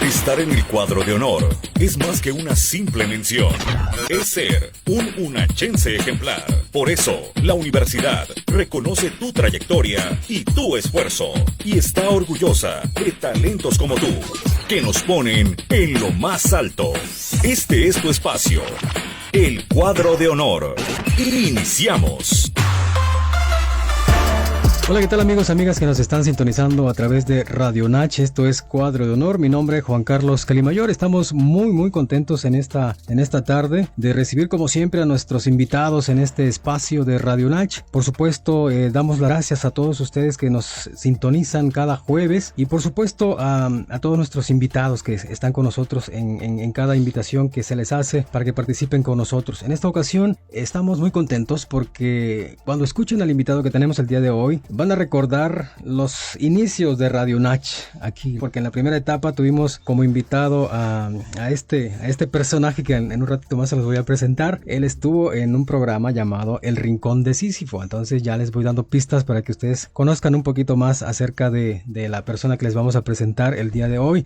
Estar en el cuadro de honor es más que una simple mención. Es ser un unachense ejemplar. Por eso, la universidad reconoce tu trayectoria y tu esfuerzo. Y está orgullosa de talentos como tú, que nos ponen en lo más alto. Este es tu espacio, el cuadro de honor. Iniciamos. Hola, ¿qué tal amigos, amigas que nos están sintonizando a través de Radio Nach? Esto es Cuadro de Honor. Mi nombre es Juan Carlos Calimayor. Estamos muy contentos en esta tarde de recibir como siempre a nuestros invitados en este espacio de Radio Nach. Por supuesto, damos las gracias a todos ustedes que nos sintonizan cada jueves y por supuesto a todos nuestros invitados que están con nosotros en cada invitación que se les hace para que participen con nosotros. En esta ocasión estamos muy contentos porque cuando escuchen al invitado que tenemos el día de hoy, van a recordar los inicios de Radio Nach aquí, porque en la primera etapa tuvimos como invitado a este personaje que en un ratito más se los voy a presentar. Él estuvo en un programa llamado El Rincón de Sísifo, entonces ya les voy dando pistas para que ustedes conozcan un poquito más acerca de la persona que les vamos a presentar el día de hoy.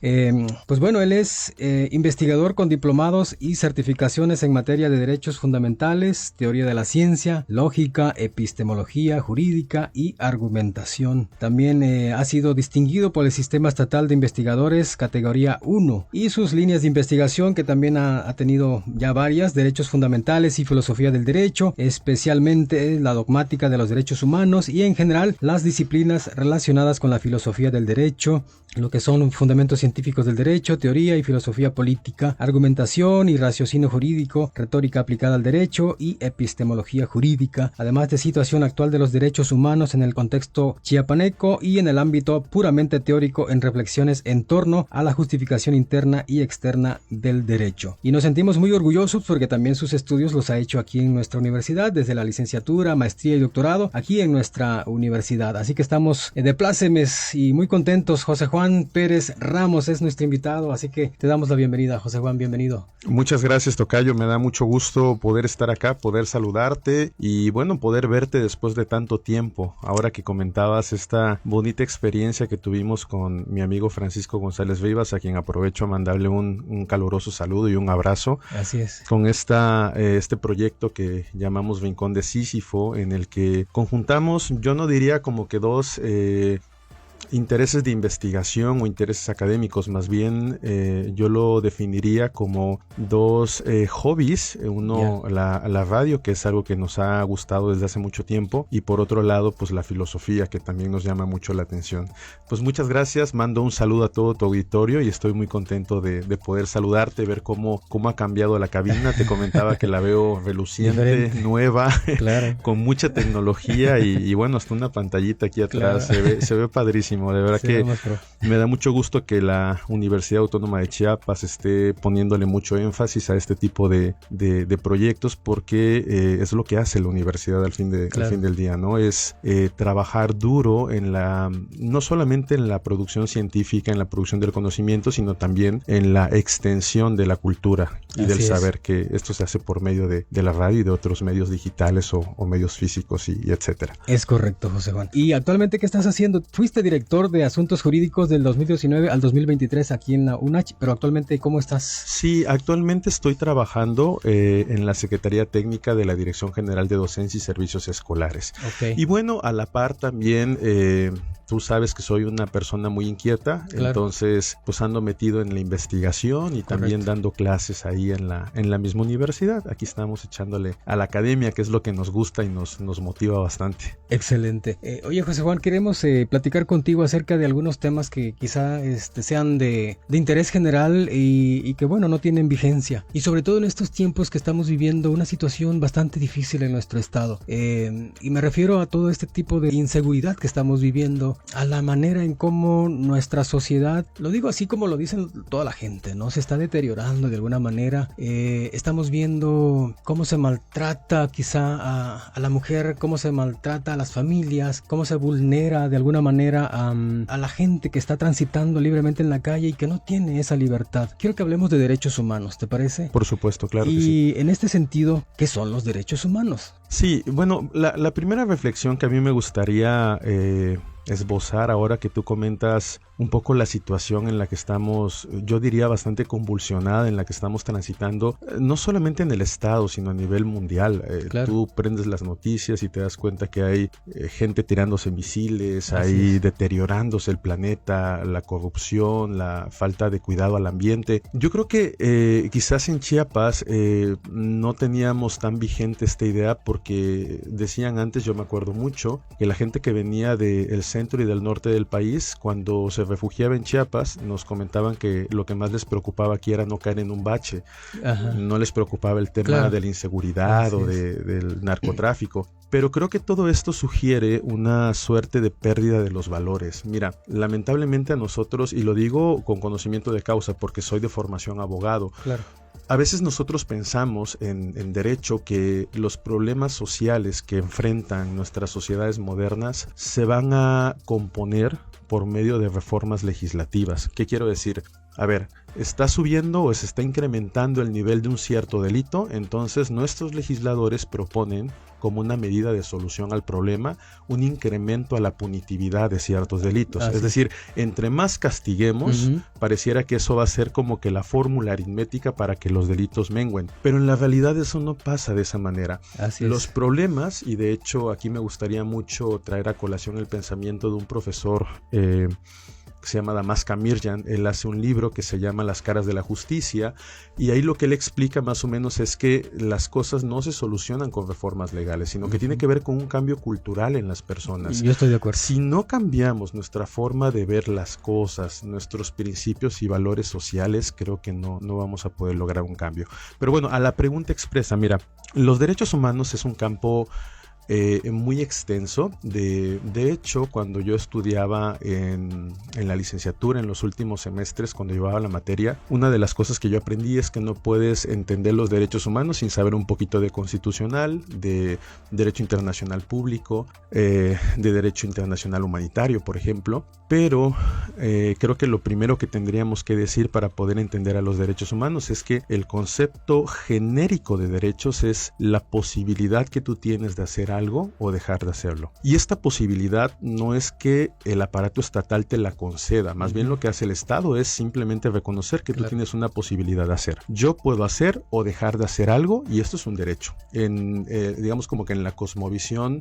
Pues bueno, él es investigador con diplomados y certificaciones en materia de derechos fundamentales, teoría de la ciencia, lógica, epistemología jurídica y argumentación. También ha sido distinguido por el Sistema Estatal de Investigadores categoría 1 y sus líneas de investigación, que también ha tenido ya varias: derechos fundamentales y filosofía del derecho, especialmente la dogmática de los derechos humanos y en general las disciplinas relacionadas con la filosofía del derecho, lo que son fundamentos científicos del derecho, teoría y filosofía política, argumentación y raciocinio jurídico, retórica aplicada al derecho y epistemología jurídica, además de situación actual de los derechos humanos en el contexto chiapaneco y en el ámbito puramente teórico en reflexiones en torno a la justificación interna y externa del derecho. Y nos sentimos muy orgullosos porque también sus estudios los ha hecho aquí en nuestra universidad, desde la licenciatura, maestría y doctorado, aquí en nuestra universidad. Así que estamos de plácemes y muy contentos. José Juan Pérez Ramos es nuestro invitado, así que te damos la bienvenida. José Juan, bienvenido. Muchas gracias, tocayo. Me da mucho gusto poder estar acá, poder saludarte y bueno, poder verte después de tanto tiempo. Ahora que comentabas esta bonita experiencia que tuvimos con mi amigo Francisco González Vivas, a quien aprovecho a mandarle un caluroso saludo y un abrazo. Así es. Con este proyecto que llamamos Rincón de Sísifo, en el que conjuntamos, yo no diría como que dos intereses de investigación o intereses académicos, más bien yo lo definiría como dos hobbies. Uno, la radio, que es algo que nos ha gustado desde hace mucho tiempo, y por otro lado pues la filosofía, que también nos llama mucho la atención. Pues muchas gracias, mando un saludo a todo tu auditorio y estoy muy contento de poder saludarte, ver cómo ha cambiado la cabina. Te comentaba que la veo reluciente, nueva, claro, con mucha tecnología y bueno, hasta una pantallita aquí atrás, claro. se ve padrísimo. De verdad, sí, que me da mucho gusto que la Universidad Autónoma de Chiapas esté poniéndole mucho énfasis a este tipo de proyectos, porque es lo que hace la universidad al fin del día, ¿no? Es trabajar duro no solamente en la producción científica, en la producción del conocimiento, sino también en la extensión de la cultura y del saber, que esto se hace por medio de la radio y de otros medios digitales o medios físicos y etcétera. Es correcto, José Juan. ¿Y actualmente qué estás haciendo? Fuiste director de Asuntos Jurídicos del 2019 al 2023 aquí en la UNACH, pero actualmente, ¿cómo estás? Sí, actualmente estoy trabajando en la Secretaría Técnica de la Dirección General de Docencia y Servicios Escolares. Okay. Y bueno, a la par también tú sabes que soy una persona muy inquieta, claro. Entonces pues ando metido en la investigación y también correcto, dando clases ahí en la misma universidad. Aquí estamos echándole a la academia, que es lo que nos gusta y nos motiva bastante. Excelente. Oye, José Juan, queremos platicar contigo acerca de algunos temas que quizá sean de interés general y que bueno, no tienen vigencia, y sobre todo en estos tiempos que estamos viviendo una situación bastante difícil en nuestro estado, y me refiero a todo este tipo de inseguridad que estamos viviendo, a la manera en cómo nuestra sociedad, lo digo así como lo dicen toda la gente, ¿no? Se está deteriorando de alguna manera. Estamos viendo cómo se maltrata quizá a la mujer, cómo se maltrata a las familias, cómo se vulnera de alguna manera a la gente que está transitando libremente en la calle y que no tiene esa libertad. Quiero que hablemos de derechos humanos, ¿te parece? Por supuesto, claro que Y sí. en este sentido, ¿qué son los derechos humanos? Sí, bueno, la primera reflexión que a mí me gustaría esbozar ahora que tú comentas un poco la situación en la que estamos, yo diría bastante convulsionada, en la que estamos transitando, no solamente en el estado, sino a nivel mundial. Claro. Tú prendes las noticias y te das cuenta que hay gente tirándose misiles, Así hay es. deteriorándose el planeta, la corrupción, la falta de cuidado al ambiente. Yo creo que quizás en Chiapas no teníamos tan vigente esta idea porque decían antes, yo me acuerdo mucho, que la gente que venía del centro y del norte del país, cuando se refugiaba en Chiapas, nos comentaban que lo que más les preocupaba aquí era no caer en un bache. Ajá. No les preocupaba el tema Claro. de la inseguridad Así o del narcotráfico. Pero creo que todo esto sugiere una suerte de pérdida de los valores. Mira, lamentablemente a nosotros, y lo digo con conocimiento de causa porque soy de formación abogado, Claro. a veces nosotros pensamos en derecho que los problemas sociales que enfrentan nuestras sociedades modernas se van a componer por medio de reformas legislativas. ¿Qué quiero decir? A ver, está subiendo o se está incrementando el nivel de un cierto delito, entonces nuestros legisladores proponen como una medida de solución al problema un incremento a la punitividad de ciertos delitos. Así es decir, entre más castiguemos, Ujú. pareciera que eso va a ser como que la fórmula aritmética para que los delitos mengüen. Pero en la realidad eso no pasa de esa manera. Así Los es. problemas, y de hecho aquí me gustaría mucho traer a colación el pensamiento de un profesor que se llama Damaska Mirjan. Él hace un libro que se llama Las caras de la justicia, y ahí lo que él explica más o menos es que las cosas no se solucionan con reformas legales, sino que tiene que ver con un cambio cultural en las personas. Yo estoy de acuerdo. Si no cambiamos nuestra forma de ver las cosas, nuestros principios y valores sociales, creo que no vamos a poder lograr un cambio. Pero bueno, a la pregunta expresa, mira, los derechos humanos es un campo muy extenso. De hecho, cuando yo estudiaba en la licenciatura, en los últimos semestres, cuando llevaba la materia, una de las cosas que yo aprendí es que no puedes entender los derechos humanos sin saber un poquito de constitucional, de derecho internacional público, de derecho internacional humanitario, por ejemplo. Pero creo que lo primero que tendríamos que decir para poder entender a los derechos humanos es que el concepto genérico de derechos es la posibilidad que tú tienes de hacer algo o dejar de hacerlo. Y esta posibilidad no es que el aparato estatal te la conceda, más bien lo que hace el Estado es simplemente reconocer que tú tienes una posibilidad de hacer. Yo puedo hacer o dejar de hacer algo, y esto es un derecho. Digamos como que en la cosmovisión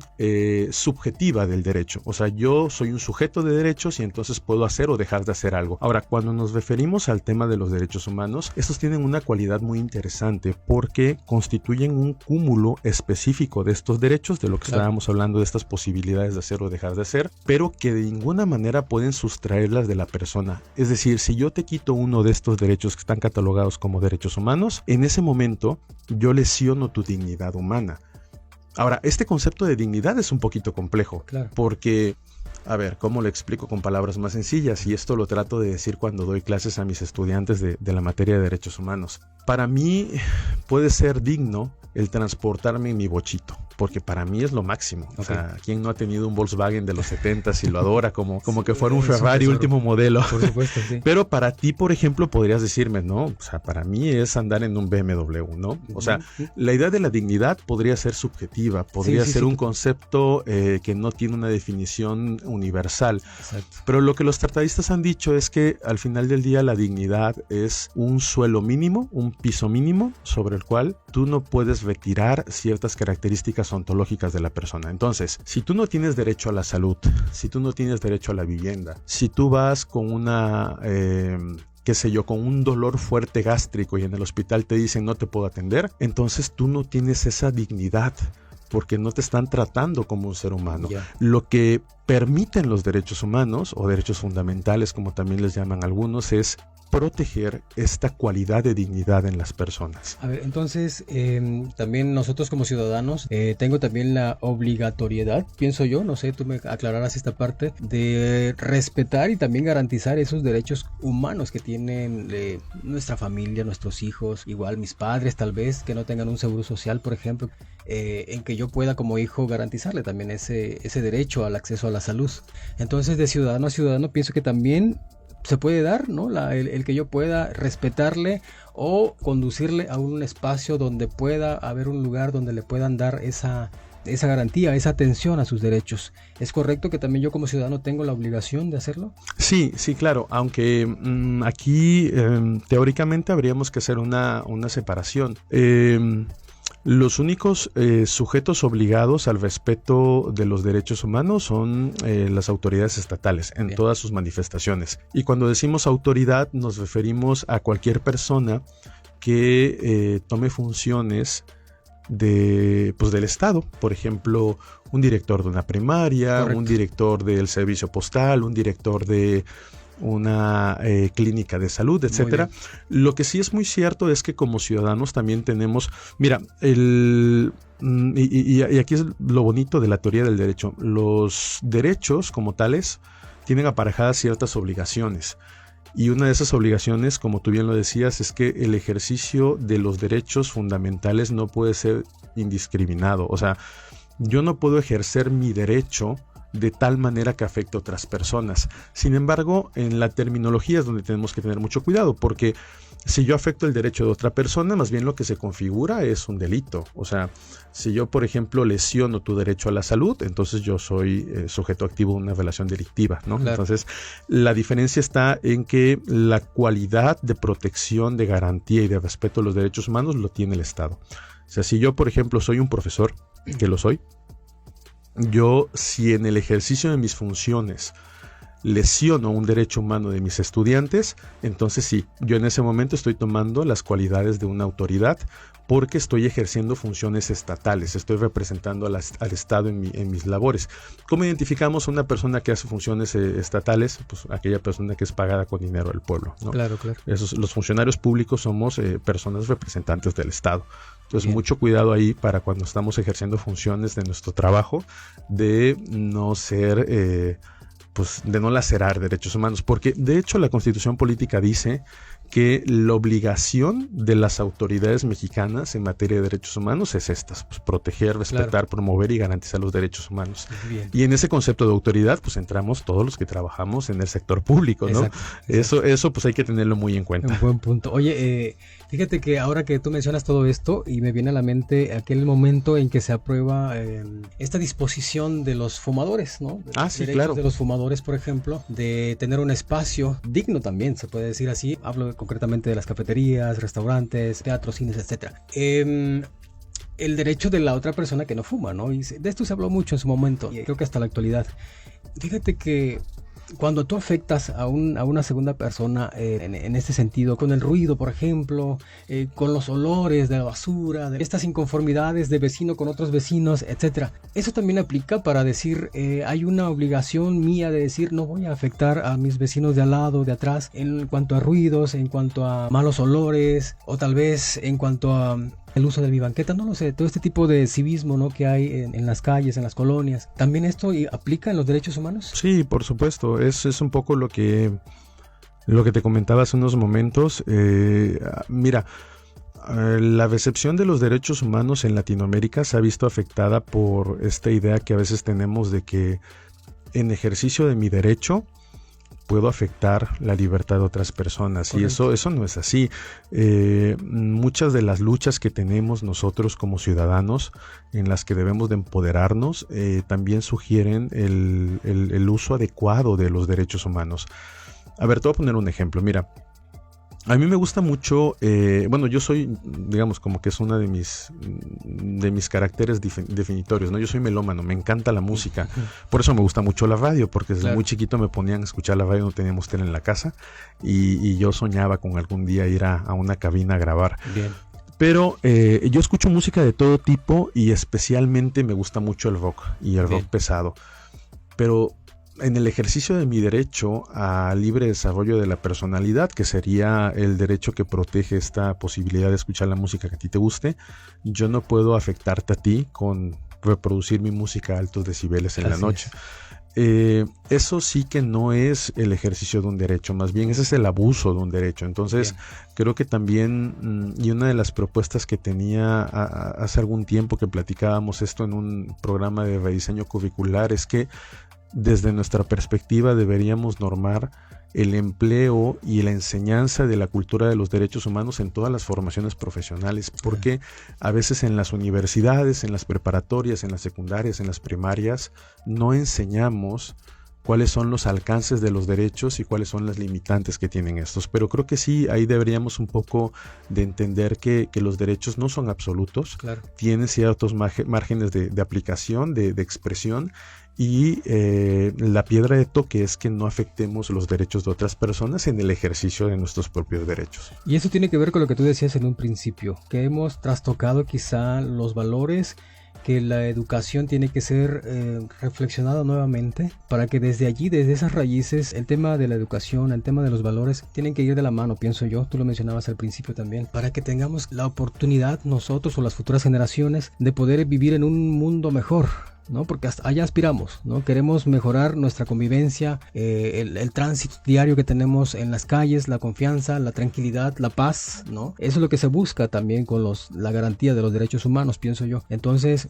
subjetiva del derecho. O sea, yo soy un sujeto de derechos y entonces puedo hacer o dejar de hacer algo. Ahora, cuando nos referimos al tema de los derechos humanos, estos tienen una cualidad muy interesante porque constituyen un cúmulo específico de estos derechos, de lo que estábamos hablando, de estas posibilidades de hacer o dejar de hacer, pero que de ninguna manera pueden sustraerlas de la persona. Es decir, si yo te quito uno de estos derechos que están catalogados como derechos humanos, en ese momento yo lesiono tu dignidad humana. Ahora, este concepto de dignidad es un poquito complejo, porque, a ver, ¿cómo lo explico con palabras más sencillas? Y esto lo trato de decir cuando doy clases a mis estudiantes de la materia de derechos humanos. Para mí puede ser digno el transportarme en mi bochito, porque para mí es lo máximo. O sea, ¿quién no ha tenido un Volkswagen de los 70s y lo adora como que fuera un Ferrari último modelo? Por supuesto, sí. Pero para ti, por ejemplo, podrías decirme, no, o sea, para mí es andar en un BMW, ¿no? O sea, la idea de la dignidad podría ser subjetiva, podría ser un concepto que no tiene una definición universal. Exacto. Pero lo que los tratadistas han dicho es que al final del día la dignidad es un suelo mínimo, un piso mínimo sobre el cual tú no puedes retirar ciertas características ontológicas de la persona. Entonces, si tú no tienes derecho a la salud, si tú no tienes derecho a la vivienda, si tú vas con una qué sé yo, con un dolor fuerte gástrico y en el hospital te dicen no te puedo atender, entonces tú no tienes esa dignidad porque no te están tratando como un ser humano. Lo que permiten los derechos humanos o derechos fundamentales, como también les llaman algunos, es proteger esta cualidad de dignidad en las personas. A ver, entonces también nosotros como ciudadanos tengo también la obligatoriedad, pienso yo, no sé, tú me aclararás esta parte, de respetar y también garantizar esos derechos humanos que tienen nuestra familia, nuestros hijos, igual mis padres tal vez, que no tengan un seguro social, por ejemplo, en que yo pueda como hijo garantizarle también ese derecho al acceso a la salud. Entonces de ciudadano a ciudadano pienso que también se puede dar, ¿no? El que yo pueda respetarle o conducirle a un espacio donde pueda haber un lugar donde le puedan dar esa esa garantía, esa atención a sus derechos. ¿Es correcto que también yo como ciudadano tengo la obligación de hacerlo? Sí, claro, aunque aquí teóricamente habríamos que hacer una separación. Los únicos sujetos obligados al respeto de los derechos humanos son las autoridades estatales en todas sus manifestaciones. Y cuando decimos autoridad nos referimos a cualquier persona que tome funciones del Estado. Por ejemplo, un director de una primaria, correcto, un director del servicio postal, un director de una clínica de salud, etcétera. Lo que sí es muy cierto es que como ciudadanos también tenemos, mira, y aquí es lo bonito de la teoría del derecho. Los derechos como tales tienen aparejadas ciertas obligaciones. Y una de esas obligaciones, como tú bien lo decías, es que el ejercicio de los derechos fundamentales no puede ser indiscriminado. O sea, yo no puedo ejercer mi derecho de tal manera que afecte a otras personas. Sin embargo, en la terminología es donde tenemos que tener mucho cuidado, porque si yo afecto el derecho de otra persona, más bien lo que se configura es un delito. O sea, si yo, por ejemplo, lesiono tu derecho a la salud, entonces yo soy sujeto activo de una relación delictiva, ¿no? Claro. Entonces, la diferencia está en que la cualidad de protección, de garantía y de respeto a los derechos humanos lo tiene el Estado. O sea, si yo, por ejemplo, soy un profesor, que lo soy, yo, si en el ejercicio de mis funciones lesiono un derecho humano de mis estudiantes, entonces sí, yo en ese momento estoy tomando las cualidades de una autoridad porque estoy ejerciendo funciones estatales, estoy representando al Estado en mis labores. ¿Cómo identificamos a una persona que hace funciones estatales? Pues aquella persona que es pagada con dinero del pueblo, ¿no? Claro. Los funcionarios públicos somos personas representantes del Estado. Entonces, mucho cuidado ahí para cuando estamos ejerciendo funciones de nuestro trabajo, de no ser, de no lacerar derechos humanos. Porque, de hecho, la Constitución Política dice que la obligación de las autoridades mexicanas en materia de derechos humanos es esta, pues proteger, respetar, promover y garantizar los derechos humanos. Y en ese concepto de autoridad, pues entramos todos los que trabajamos en el sector público, ¿no? Exacto. Eso pues hay que tenerlo muy en cuenta. Un buen punto. Oye, fíjate que ahora que tú mencionas todo esto, y me viene a la mente aquel momento en que se aprueba esta disposición de los fumadores, ¿no? Sí, claro. De los fumadores, por ejemplo, de tener un espacio digno también, se puede decir así. Hablo concretamente de las cafeterías, restaurantes, teatros, cines, etcétera. El derecho de la otra persona que no fuma, ¿no? Y de esto se habló mucho en su momento, y creo que hasta la actualidad. Fíjate que cuando tú afectas a una segunda persona en este sentido, con el ruido, por ejemplo, con los olores de la basura, de estas inconformidades de vecino con otros vecinos, etcétera, eso también aplica para decir, hay una obligación mía de decir, no voy a afectar a mis vecinos de al lado, de atrás, en cuanto a ruidos, en cuanto a malos olores, o tal vez en cuanto a el uso de mi banqueta, no lo sé, todo este tipo de civismo, ¿no?, que hay en las calles, en las colonias. ¿También esto aplica en los derechos humanos? Sí, por supuesto. Es un poco lo que te comentaba hace unos momentos. Mira, la recepción de los derechos humanos en Latinoamérica se ha visto afectada por esta idea que a veces tenemos de que en ejercicio de mi derecho puedo afectar la libertad de otras personas. Correcto. Y eso no es así. Muchas de las luchas que tenemos nosotros como ciudadanos, en las que debemos de empoderarnos, también sugieren el uso adecuado de los derechos humanos. A ver, te voy a poner un ejemplo. Mira, a mí me gusta mucho, yo soy, digamos, como que es una de mis caracteres definitorios, ¿no? Yo soy melómano, me encanta la música, por eso me gusta mucho la radio, porque desde muy chiquito me ponían a escuchar la radio, no teníamos tele en la casa, y yo soñaba con algún día ir a una cabina a grabar. Bien. Pero yo escucho música de todo tipo y especialmente me gusta mucho el rock y el rock pesado, pero en el ejercicio de mi derecho a libre desarrollo de la personalidad, que sería el derecho que protege esta posibilidad de escuchar la música que a ti te guste, yo no puedo afectarte a ti con reproducir mi música a altos decibeles en la noche. Eso sí que no es el ejercicio de un derecho, más bien ese es el abuso de un derecho. Entonces, creo que también, y una de las propuestas que tenía hace algún tiempo que platicábamos esto en un programa de rediseño curricular, es que desde nuestra perspectiva deberíamos normar el empleo y la enseñanza de la cultura de los derechos humanos en todas las formaciones profesionales, porque a veces en las universidades, en las preparatorias, en las secundarias, en las primarias, no enseñamos cuáles son los alcances de los derechos y cuáles son las limitantes que tienen estos. Pero creo que sí, ahí deberíamos un poco de entender que los derechos no son absolutos, Claro. Tienen ciertos márgenes de aplicación, de expresión, y la piedra de toque es que no afectemos los derechos de otras personas en el ejercicio de nuestros propios derechos. Y eso tiene que ver con lo que tú decías en un principio, que hemos trastocado quizá los valores, que la educación tiene que ser reflexionada nuevamente para que desde allí, desde esas raíces, el tema de la educación, el tema de los valores tienen que ir de la mano, pienso yo, tú lo mencionabas al principio también, para que tengamos la oportunidad nosotros o las futuras generaciones de poder vivir en un mundo mejor, ¿no? Porque hasta allá aspiramos, ¿no? Queremos mejorar nuestra convivencia, el tránsito diario que tenemos en las calles, la confianza, la tranquilidad, la paz, ¿no? Eso es lo que se busca también con la garantía de los derechos humanos, pienso yo. Entonces,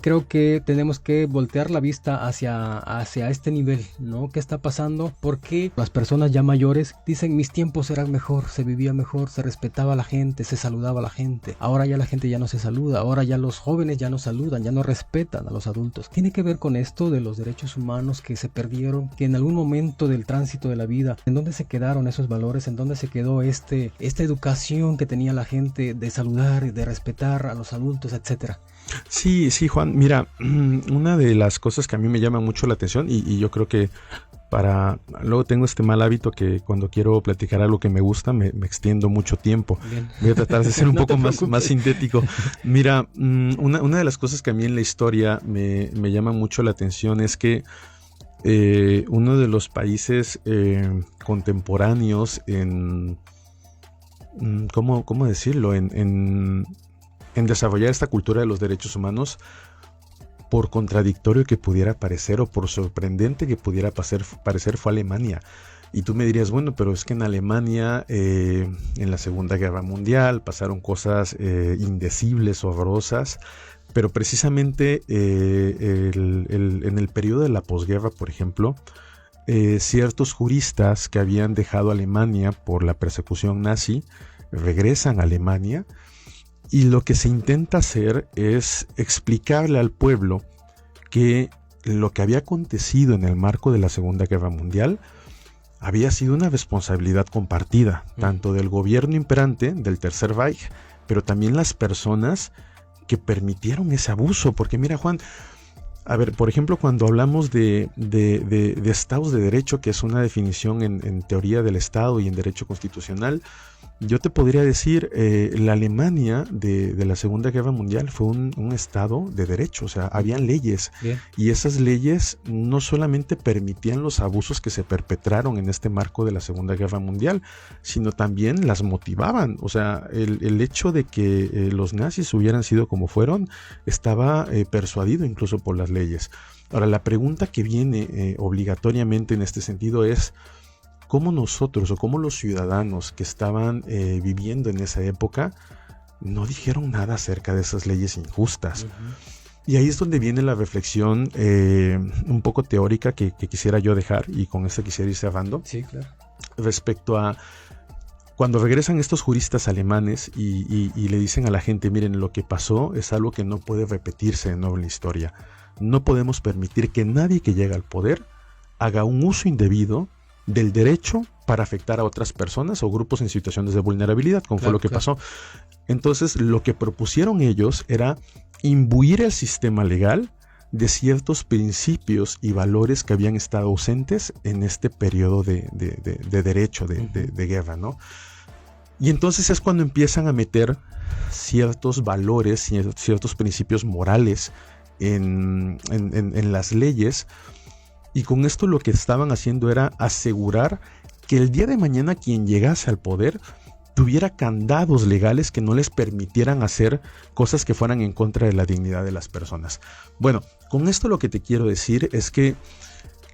creo que tenemos que voltear la vista hacia este nivel, ¿no? ¿Qué está pasando? Porque las personas ya mayores dicen, mis tiempos eran mejor, se vivía mejor, se respetaba a la gente, se saludaba a la gente. Ahora ya la gente ya no se saluda, ahora ya los jóvenes ya no saludan, ya no respetan a los adultos. Tiene que ver con esto de los derechos humanos que se perdieron, que en algún momento del tránsito de la vida, ¿en dónde se quedaron esos valores? ¿En dónde se quedó esta educación que tenía la gente de saludar, de respetar a los adultos, etcétera? Sí, Juan, mira, una de las cosas que a mí me llama mucho la atención y yo creo que luego tengo este mal hábito que cuando quiero platicar algo que me gusta me extiendo mucho tiempo. Bien. Voy a tratar de ser un poco más sintético. Mira, una de las cosas que a mí en la historia me llama mucho la atención es que uno de los países contemporáneos ¿cómo decirlo? En desarrollar esta cultura de los derechos humanos, por contradictorio que pudiera parecer o por sorprendente que pudiera parecer, fue Alemania. Y tú me dirías, bueno, pero es que en Alemania en la Segunda Guerra Mundial pasaron cosas indecibles, horrorosas, pero precisamente en el periodo de la posguerra, por ejemplo, ciertos juristas que habían dejado Alemania por la persecución nazi regresan a Alemania. Y lo que se intenta hacer es explicarle al pueblo que lo que había acontecido en el marco de la Segunda Guerra Mundial había sido una responsabilidad compartida, tanto del gobierno imperante, del Tercer Reich, pero también las personas que permitieron ese abuso. Porque mira, Juan, a ver, por ejemplo, cuando hablamos de estados de derecho, que es una definición en teoría del Estado y en derecho constitucional, yo te podría decir, la Alemania de la Segunda Guerra Mundial fue un estado de derecho, o sea, habían leyes. Bien. Y esas leyes no solamente permitían los abusos que se perpetraron en este marco de la Segunda Guerra Mundial, sino también las motivaban. O sea, el hecho de que los nazis hubieran sido como fueron estaba persuadido incluso por las leyes. Ahora, la pregunta que viene obligatoriamente en este sentido es: ¿cómo nosotros o cómo los ciudadanos que estaban viviendo en esa época no dijeron nada acerca de esas leyes injustas? Y ahí es donde viene la reflexión un poco teórica que quisiera yo dejar, y con esto quisiera ir cerrando. Sí, claro. Respecto a cuando regresan estos juristas alemanes y le dicen a la gente, miren, lo que pasó es algo que no puede repetirse de nuevo en la historia. No podemos permitir que nadie que llega al poder haga un uso indebido del derecho para afectar a otras personas o grupos en situaciones de vulnerabilidad, como fue lo que pasó. Entonces, lo que propusieron ellos era imbuir el sistema legal de ciertos principios y valores que habían estado ausentes en este periodo de derecho, de guerra, ¿no? Y entonces es cuando empiezan a meter ciertos valores, ciertos principios morales en las leyes. Y con esto lo que estaban haciendo era asegurar que el día de mañana quien llegase al poder tuviera candados legales que no les permitieran hacer cosas que fueran en contra de la dignidad de las personas. Bueno, con esto lo que te quiero decir es que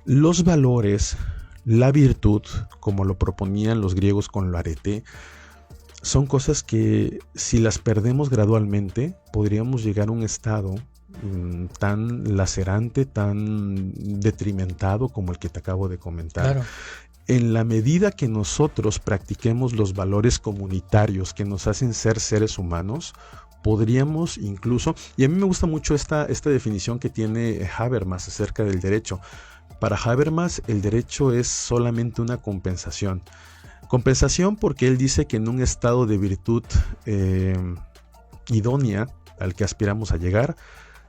los valores, la virtud, como lo proponían los griegos con lo arete, son cosas que si las perdemos gradualmente podríamos llegar a un estado tan lacerante, tan detrimentado como el que te acabo de comentar. Claro. en la medida que nosotros practiquemos los valores comunitarios que nos hacen ser seres humanos, podríamos incluso, y a mí me gusta mucho esta definición que tiene Habermas acerca del derecho. Para Habermas, el derecho es solamente una compensación. Compensación porque él dice que en un estado de virtud idónea al que aspiramos a llegar,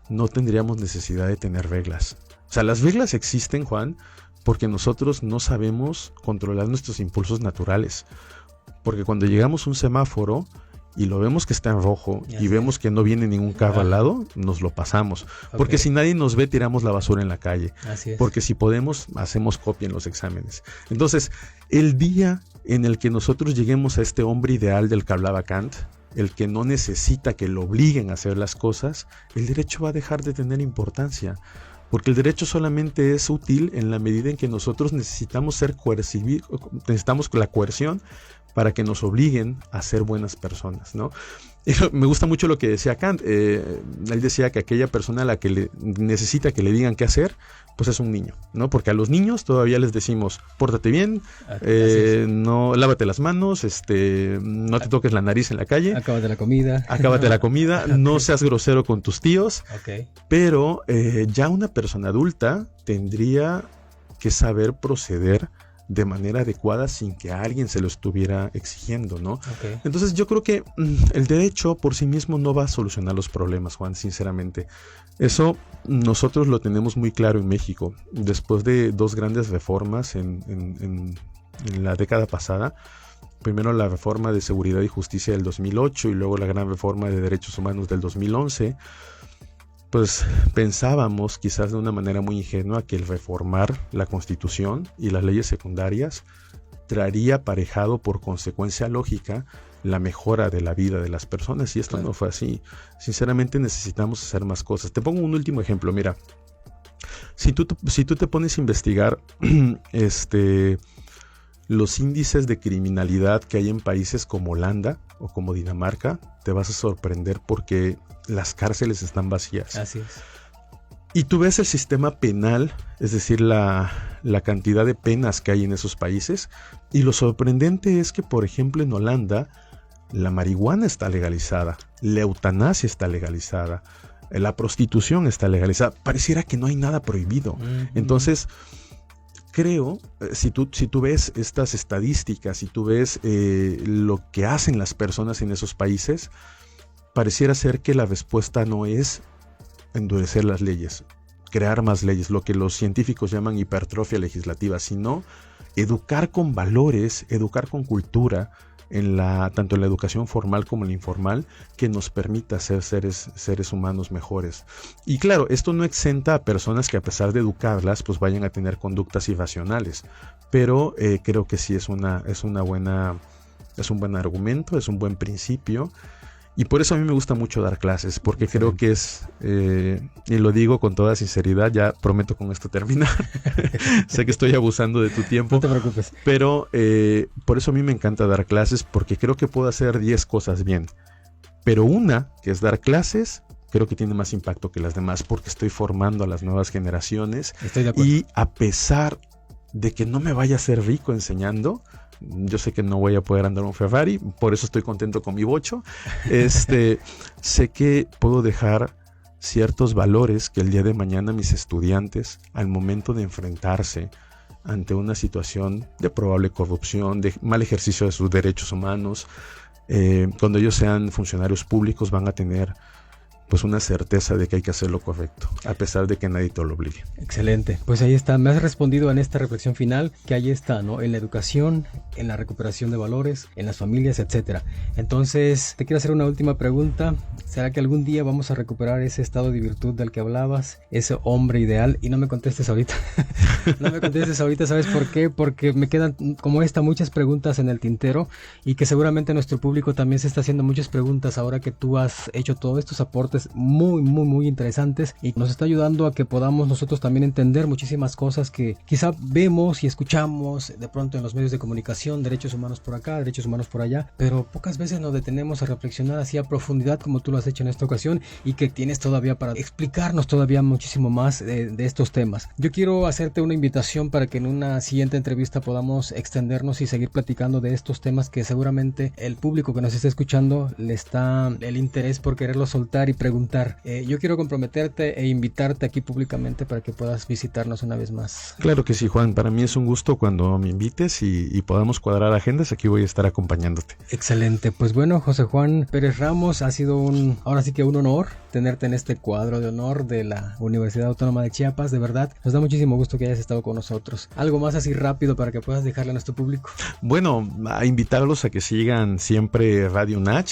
no tendríamos necesidad de tener reglas. O sea, las reglas existen, Juan, porque nosotros no sabemos controlar nuestros impulsos naturales. Porque cuando llegamos a un semáforo y lo vemos que está en rojo y vemos que no viene ningún carro al lado, nos lo pasamos. Porque si nadie nos ve, tiramos la basura en la calle. Así es. Porque si podemos, hacemos copia en los exámenes. Entonces, el día en el que nosotros lleguemos a este hombre ideal del que hablaba Kant, el que no necesita que lo obliguen a hacer las cosas, el derecho va a dejar de tener importancia. Porque el derecho solamente es útil en la medida en que nosotros necesitamos necesitamos la coerción para que nos obliguen a ser buenas personas, ¿no? Y me gusta mucho lo que decía Kant. Él decía que aquella persona a la que necesita que le digan qué hacer, pues es un niño, ¿no? Porque a los niños todavía les decimos, pórtate bien, no, lávate las manos, no te toques la nariz en la calle. Acábate la comida. No seas grosero con tus tíos. Pero ya una persona adulta tendría que saber proceder de manera adecuada sin que a alguien se lo estuviera exigiendo, ¿no? Entonces yo creo que el derecho por sí mismo no va a solucionar los problemas, Juan, sinceramente. Eso nosotros lo tenemos muy claro en México. Después de dos grandes reformas en la década pasada, primero la reforma de Seguridad y Justicia del 2008 y luego la gran reforma de Derechos Humanos del 2011, pues pensábamos quizás de una manera muy ingenua que el reformar la Constitución y las leyes secundarias traería aparejado por consecuencia lógica la mejora de la vida de las personas, y esto no fue así. Sinceramente necesitamos hacer más cosas. Te pongo un último ejemplo. Mira, si tú te pones a investigar los índices de criminalidad que hay en países como Holanda o como Dinamarca, te vas a sorprender porque las cárceles están vacías. Así es. Y tú ves el sistema penal, es decir, la cantidad de penas que hay en esos países, y lo sorprendente es que, por ejemplo, en Holanda, la marihuana está legalizada, la eutanasia está legalizada, la prostitución está legalizada. Pareciera que no hay nada prohibido. Entonces, creo, si tú ves estas estadísticas, si tú ves lo que hacen las personas en esos países, pareciera ser que la respuesta no es endurecer las leyes, crear más leyes, lo que los científicos llaman hipertrofia legislativa, sino educar con valores, educar con cultura, tanto en la educación formal como en la informal, que nos permita ser seres humanos mejores. Y claro, esto no exenta a personas que, a pesar de educarlas, pues vayan a tener conductas irracionales, pero creo que sí es un buen argumento, es un buen principio. Y por eso a mí me gusta mucho dar clases, porque creo que es, y lo digo con toda sinceridad, ya prometo con esto terminar. Sé que estoy abusando de tu tiempo. No te preocupes. Pero por eso a mí me encanta dar clases, porque creo que puedo hacer 10 cosas bien. Pero una, que es dar clases, creo que tiene más impacto que las demás, porque estoy formando a las nuevas generaciones. Estoy de acuerdo. Y a pesar de que no me vaya a ser rico enseñando, yo sé que no voy a poder andar un Ferrari, por eso estoy contento con mi bocho. Sé que puedo dejar ciertos valores que el día de mañana mis estudiantes, al momento de enfrentarse ante una situación de probable corrupción, de mal ejercicio de sus derechos humanos, cuando ellos sean funcionarios públicos, van a tener pues una certeza de que hay que hacer lo correcto, a pesar de que nadie te lo obligue. Excelente, pues ahí está, me has respondido en esta reflexión final, que ahí está, ¿no? En la educación, en la recuperación de valores, en las familias, etcétera. Entonces, te quiero hacer una última pregunta. ¿Será que algún día vamos a recuperar ese estado de virtud del que hablabas, ese hombre ideal? Y no me contestes ahorita. No me contestes ahorita, ¿sabes por qué? Porque me quedan, como muchas preguntas en el tintero, y que seguramente nuestro público también se está haciendo muchas preguntas ahora que tú has hecho todos estos aportes aportes muy interesantes y nos está ayudando a que podamos nosotros también entender muchísimas cosas que quizá vemos y escuchamos de pronto en los medios de comunicación, derechos humanos por acá, derechos humanos por allá, pero pocas veces nos detenemos a reflexionar así a profundidad como tú lo has hecho en esta ocasión y que tienes todavía para explicarnos todavía muchísimo más de estos temas. Yo quiero hacerte una invitación para que en una siguiente entrevista podamos extendernos y seguir platicando de estos temas que seguramente el público que nos está escuchando le está el interés por quererlo soltar y preguntar. Yo quiero comprometerte e invitarte aquí públicamente para que puedas visitarnos una vez más. Claro que sí, Juan, para mí es un gusto cuando me invites y podamos cuadrar agendas, aquí voy a estar acompañándote. Excelente, pues bueno, José Juan Pérez Ramos, ha sido ahora sí que un honor tenerte en este cuadro de honor de la Universidad Autónoma de Chiapas, de verdad, nos da muchísimo gusto que hayas estado con nosotros. Algo más así rápido para que puedas dejarle a nuestro público. Bueno, a invitarlos a que sigan siempre Radio Nach.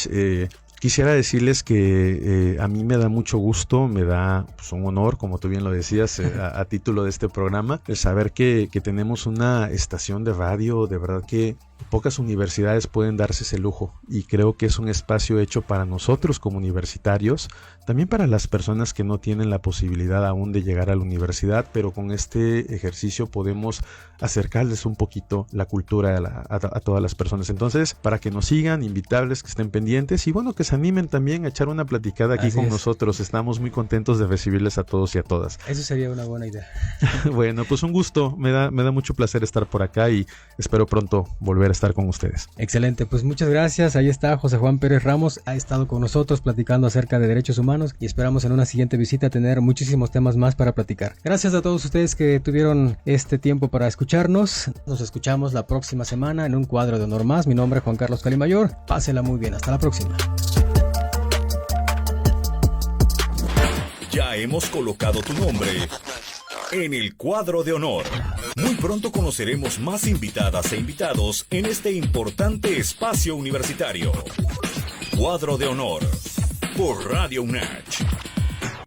Quisiera decirles que a mí me da mucho gusto, me da pues, un honor, como tú bien lo decías, a título de este programa, el saber que tenemos una estación de radio, de verdad que pocas universidades pueden darse ese lujo y creo que es un espacio hecho para nosotros como universitarios, también para las personas que no tienen la posibilidad aún de llegar a la universidad, pero con este ejercicio podemos acercarles un poquito la cultura a todas las personas. Entonces, para que nos sigan, invitarles que estén pendientes y bueno, que se animen también a echar una platicada aquí con nosotros. Estamos muy contentos de recibirles a todos y a todas. Eso sería una buena idea. Bueno, pues un gusto, me da mucho placer estar por acá y espero pronto volver a estar con ustedes. Excelente, pues muchas gracias. Ahí está José Juan Pérez Ramos, ha estado con nosotros platicando acerca de derechos humanos y esperamos en una siguiente visita tener muchísimos temas más para platicar. Gracias a todos ustedes que tuvieron este tiempo para escucharnos. Nos escuchamos la próxima semana en un cuadro de honor más. Mi nombre es Juan Carlos Calimayor. Pásela muy bien, hasta la próxima. Ya hemos colocado tu nombre en el cuadro de honor. Muy pronto conoceremos más invitadas e invitados en este importante espacio universitario. Cuadro de honor por Radio UNACH.